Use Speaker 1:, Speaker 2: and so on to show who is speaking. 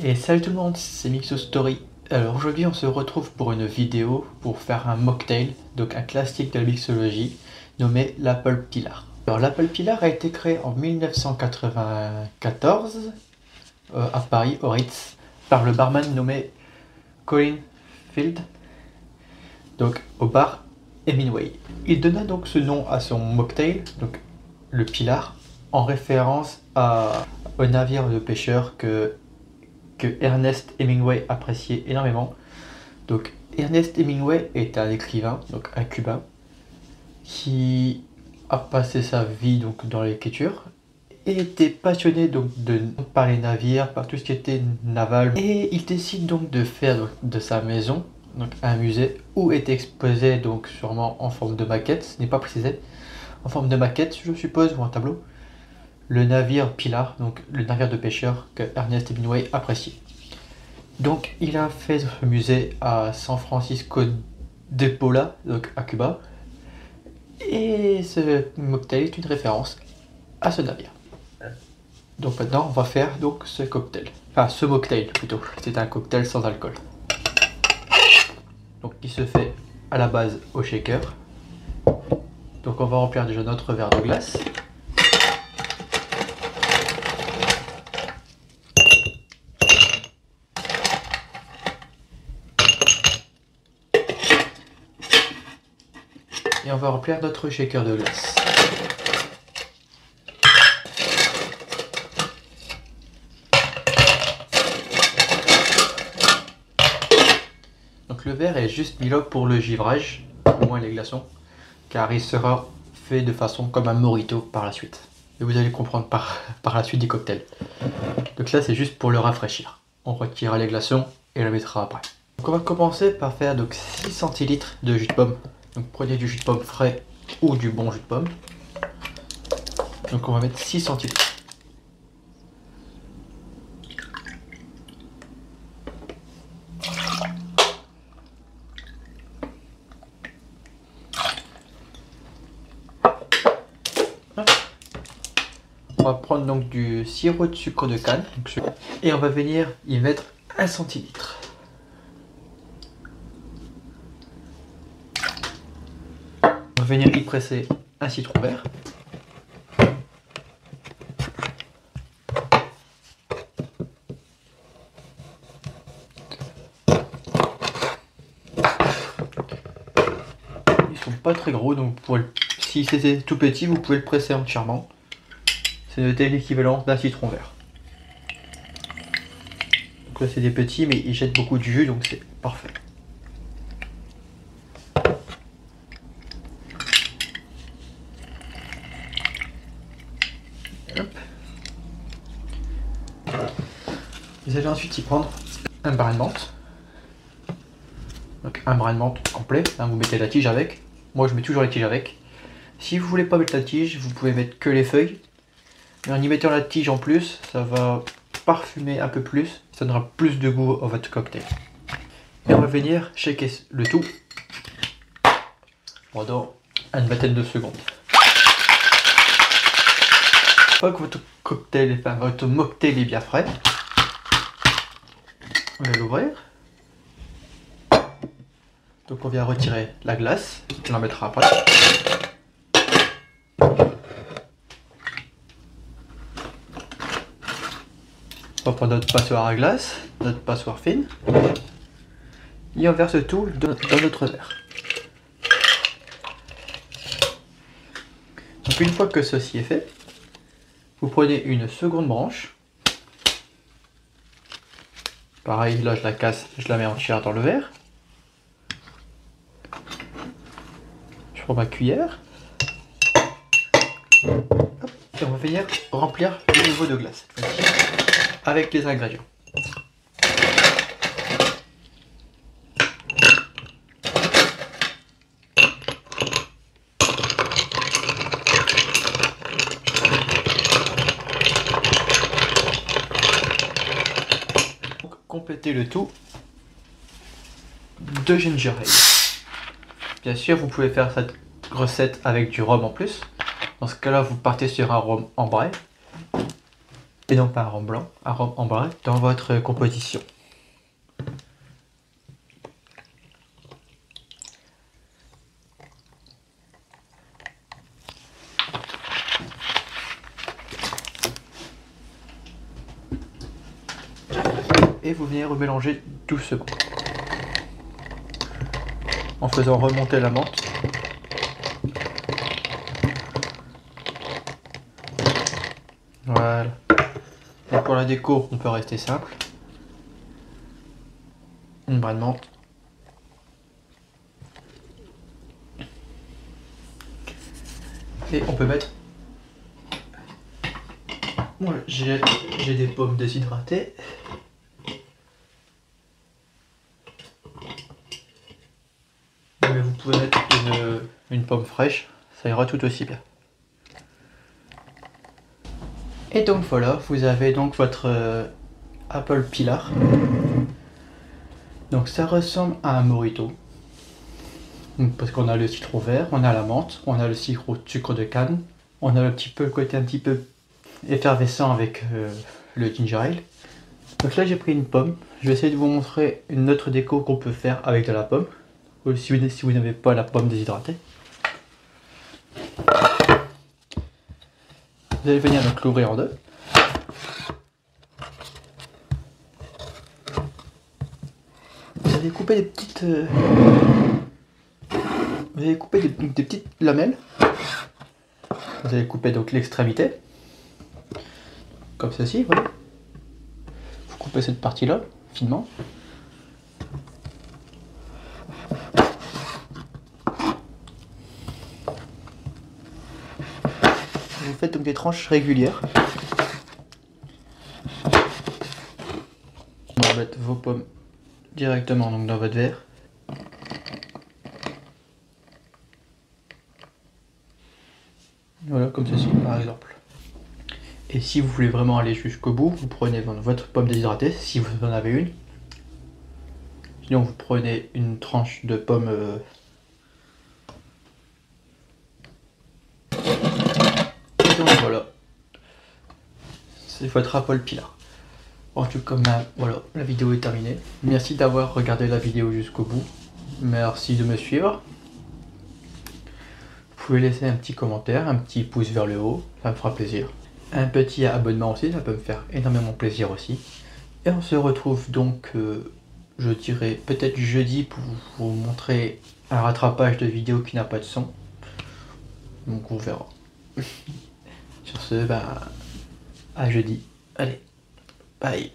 Speaker 1: Et salut tout le monde, c'est Mixo Story. Alors aujourd'hui on se retrouve pour une vidéo pour faire un mocktail, donc un classique de la mixologie nommé l'Apple Pillar. Alors l'Apple Pillar a été créé en 1994 à Paris, au Ritz, par le barman nommé Colin Field, donc au bar Hemingway. Il donna donc ce nom à son mocktail, donc le Pillar, en référence au navire de pêcheurs que Ernest Hemingway appréciait énormément. Donc Ernest Hemingway est un écrivain, donc un cubain, qui a passé sa vie donc dans l'écriture et était passionné donc par les navires, par tout ce qui était naval. Et il décide donc de faire donc, de sa maison donc un musée où est exposé donc sûrement en forme de maquette, ce n'est pas précisé, en forme de maquette je suppose ou un tableau, le navire Pillar, donc le navire de pêcheurs que Ernest Hemingway appréciait. Donc il a fait ce musée à San Francisco de Paula, donc à Cuba, et ce mocktail est une référence à ce navire. Donc maintenant on va faire donc ce cocktail, enfin ce mocktail plutôt, c'est un cocktail sans alcool. Donc qui se fait à la base au shaker. Donc on va remplir déjà notre verre de glace. Et on va remplir notre shaker de glace. Donc le verre est juste mis là pour le givrage, au moins les glaçons, car il sera fait de façon comme un mojito par la suite. Et vous allez comprendre par la suite du cocktail. Donc là c'est juste pour le rafraîchir. On retirera les glaçons et le mettra après. Donc on va commencer par faire donc 6 centilitres de jus de pomme. Donc prenez du jus de pomme frais ou du bon jus de pomme. Donc on va mettre 6 centilitres. On va prendre donc du sirop de sucre de canne et on va venir y mettre 1 centilitre. On va venir y presser un citron vert. Ils sont pas très gros, donc si c'était tout petit, vous pouvez le presser entièrement. C'est noté l'équivalent d'un citron vert. Donc là c'est des petits, mais ils jettent beaucoup de jus, donc c'est parfait. Hop. Vous allez ensuite y prendre un brin de menthe. Donc un brin de menthe complet, hein, vous mettez la tige avec. Moi je mets toujours la tige avec. Si vous voulez pas mettre la tige, vous pouvez mettre que les feuilles. Mais en y mettant la tige en plus, ça va parfumer un peu plus, ça donnera plus de goût à votre cocktail. Et on va venir shaker le tout pendant une vingtaine de secondes. Une fois que votre cocktail, enfin votre mocktail est bien frais, on va l'ouvrir. Donc on vient retirer la glace, on la mettra après. On va prendre notre passoire à glace, notre passoire fine, et on verse tout dans notre verre. Donc une fois que ceci est fait, vous prenez une seconde branche. Pareil, là je la casse, je la mets entière dans le verre. Je prends ma cuillère. Hop, et on va venir remplir le niveau de glace cette fois-ci avec les ingrédients. Complétez le tout de ginger ale. Bien sûr, vous pouvez faire cette recette avec du rhum en plus. Dans ce cas-là, vous partez sur un rhum ambré. et non pas arôme en blanc dans votre composition. Et vous venez remélanger doucement en faisant remonter la menthe. Voilà. Et pour la déco, on peut rester simple. Une brin de menthe. Et on peut mettre... Moi, j'ai des pommes déshydratées. Mais vous pouvez mettre une pomme fraîche, ça ira tout aussi bien. Et donc voilà, vous avez donc votre apple pillar. Donc ça ressemble à un mojito. Parce qu'on a le citron vert, on a la menthe, on a le sucre de canne, on a le côté un petit peu effervescent avec le ginger ale. Donc là j'ai pris une pomme, je vais essayer de vous montrer une autre déco qu'on peut faire avec de la pomme. Ou si vous n'avez pas la pomme déshydratée. Vous allez venir donc l'ouvrir en deux. Vous allez couper des petites... Vous allez couper des petites lamelles. Vous allez couper donc l'extrémité. Comme ceci, voilà. Vous coupez cette partie-là, finement. Vous faites donc des tranches régulières. On va mettre vos pommes directement donc dans votre verre. Voilà, comme ceci par exemple. Et si vous voulez vraiment aller jusqu'au bout, vous prenez votre pomme déshydratée, si vous en avez une. Sinon vous prenez une tranche de pomme et donc voilà. C'est votre apple pillar. En tout cas, voilà, la vidéo est terminée. Merci d'avoir regardé la vidéo jusqu'au bout. Merci de me suivre. Vous pouvez laisser un petit commentaire, un petit pouce vers le haut, ça me fera plaisir. Un petit abonnement aussi, ça peut me faire énormément plaisir aussi. Et on se retrouve donc, je dirais peut-être jeudi pour vous montrer un rattrapage de vidéo qui n'a pas de son. Donc on verra. Sur ce, à jeudi. Allez, bye.